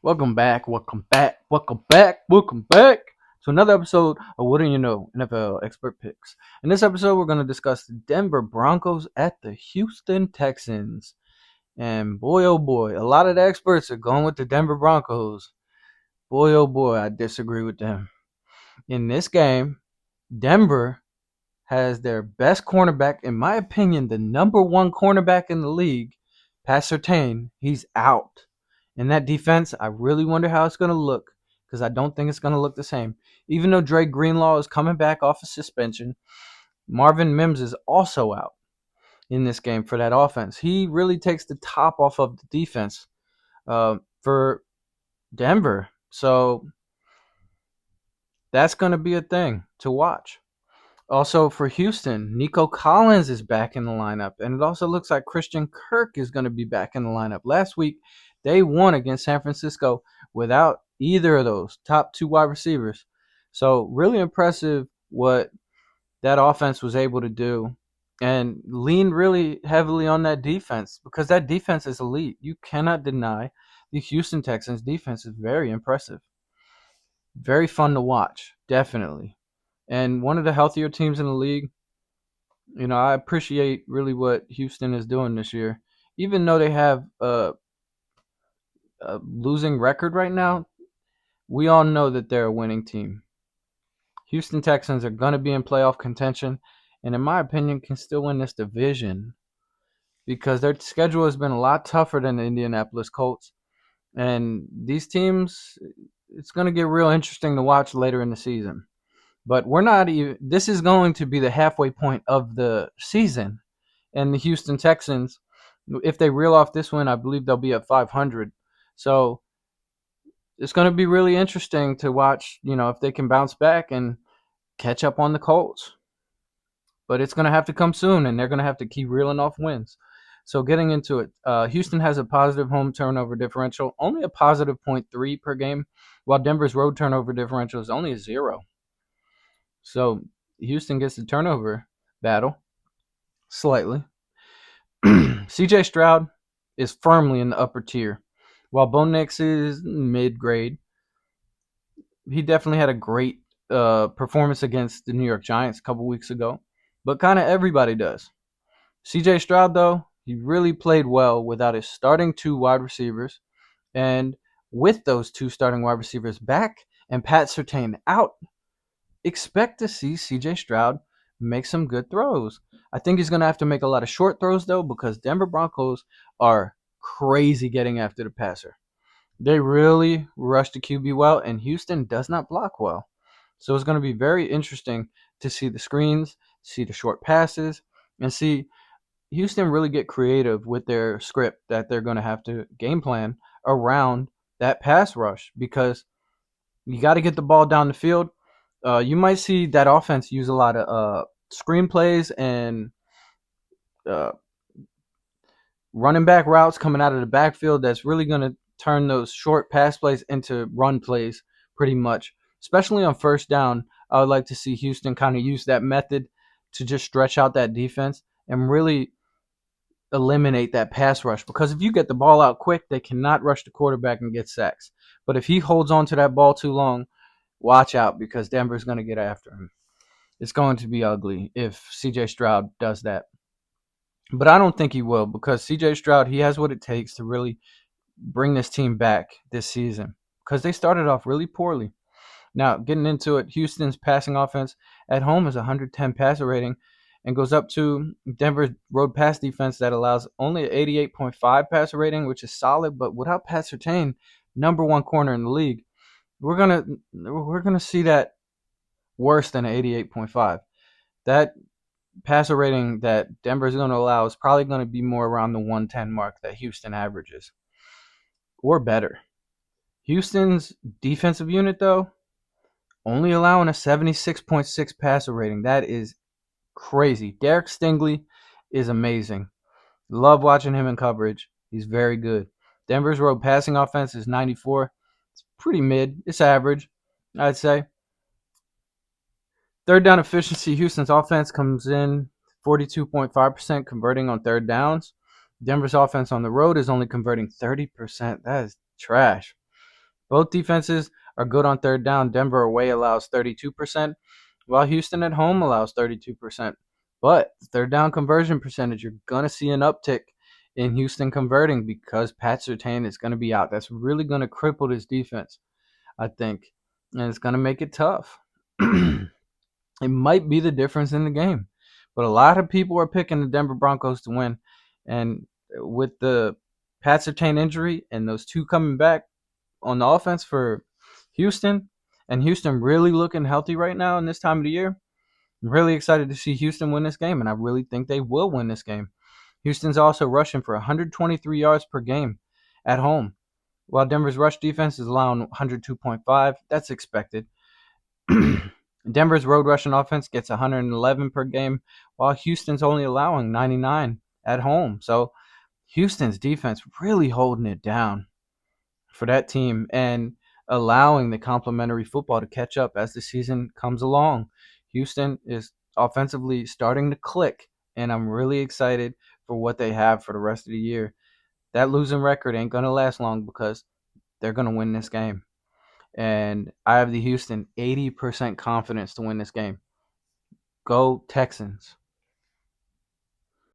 Welcome back, welcome back, welcome back, welcome back to another episode of What Do You Know? NFL Expert Picks. In this episode, we're going to discuss the Denver Broncos at the Houston Texans. And boy, oh boy, a lot of the experts are going with the Denver Broncos. Boy, oh boy, I disagree with them. In this game, Denver has their best cornerback, in my opinion, the number one cornerback in the league, Pat Surtain. He's out. In that defense, I really wonder how it's going to look because I don't think it's going to look the same. Even though Dre Greenlaw is coming back off of suspension, Marvin Mims is also out in this game for that offense. He really takes the top off of the defense for Denver. So that's going to be a thing to watch. Also for Houston, Nico Collins is back in the lineup, and it also looks like Christian Kirk is going to be back in the lineup. Last week, they won against San Francisco without either of those top two wide receivers. So really impressive what that offense was able to do and lean really heavily on that defense because that defense is elite. You cannot deny the Houston Texans defense is very impressive. Very fun to watch, definitely. And one of the healthier teams in the league. I appreciate really what Houston is doing this year. Even though they have a losing record right now, we all know that they're a winning team. Houston Texans are going to be in playoff contention, and in my opinion, can still win this division because their schedule has been a lot tougher than the Indianapolis Colts. And these teams, it's going to get real interesting to watch later in the season. But we're not even. This is going to be the halfway point of the season, and the Houston Texans, if they reel off this win, I believe they'll be at 500. So it's going to be really interesting to watch. If they can bounce back and catch up on the Colts. But it's going to have to come soon, and they're going to have to keep reeling off wins. So getting into it, Houston has a positive home turnover differential, only a positive 0.3 per game, while Denver's road turnover differential is only a 0. So Houston gets the turnover battle slightly. CJ Stroud is firmly in the upper tier, while Bo Nix is mid grade. He definitely had a great performance against the New York Giants a couple weeks ago, but kind of everybody does. CJ Stroud, though, he really played well without his starting two wide receivers, and with those two starting wide receivers back and Pat Surtain out, expect to see CJ Stroud make some good throws. I think he's going to have to make a lot of short throws, though, because Denver Broncos are crazy getting after the passer. They really rush the QB well, and Houston does not block well. So it's going to be very interesting to see the screens, see the short passes, and see Houston really get creative with their script that they're going to have to game plan around that pass rush because you got to get the ball down the field. You might see that offense use a lot of screenplays and uh, running back routes coming out of the backfield that's really going to turn those short pass plays into run plays pretty much. Especially on first down, I would like to see Houston kind of use that method to just stretch out that defense and really eliminate that pass rush. Because if you get the ball out quick, they cannot rush the quarterback and get sacks. But if he holds on to that ball too long, watch out because Denver's going to get after him. It's going to be ugly if CJ Stroud does that. But I don't think he will because CJ Stroud, he has what it takes to really bring this team back this season because they started off really poorly. Now, getting into it, Houston's passing offense at home is 110 passer rating and goes up to Denver's road pass defense that allows only an 88.5 passer rating, which is solid, but without Pat Surtain, number one corner in the league, we're gonna see that worse than an 88.5. That passer rating that Denver's going to allow is probably going to be more around the 110 mark that Houston averages or better. Houston's defensive unit, though, only allowing a 76.6 passer rating. That is crazy. Derek Stingley is amazing. Love watching him in coverage. He's very good. Denver's road passing offense is 94. It's pretty mid. It's average, I'd say. Third down efficiency, Houston's offense comes in 42.5% converting on third downs. Denver's offense on the road is only converting 30%. That is trash. Both defenses are good on third down. Denver away allows 32%, while Houston at home allows 32%. But third down conversion percentage, you're going to see an uptick in Houston converting because Pat Surtain is going to be out. That's really going to cripple this defense, I think, and it's going to make it tough. It might be the difference in the game. But a lot of people are picking the Denver Broncos to win. And with the Pat Surtain injury and those two coming back on the offense for Houston, and Houston really looking healthy right now in this time of the year, I'm really excited to see Houston win this game, and I really think they will win this game. Houston's also rushing for 123 yards per game at home, while Denver's rush defense is allowing 102.5. That's expected. Denver's road rushing offense gets 111 per game, while Houston's only allowing 99 at home. So Houston's defense really holding it down for that team and allowing the complementary football to catch up as the season comes along. Houston is offensively starting to click, and I'm really excited for what they have for the rest of the year. That losing record ain't going to last long because they're going to win this game. And I have the Houston 80% confidence to win this game. Go Texans.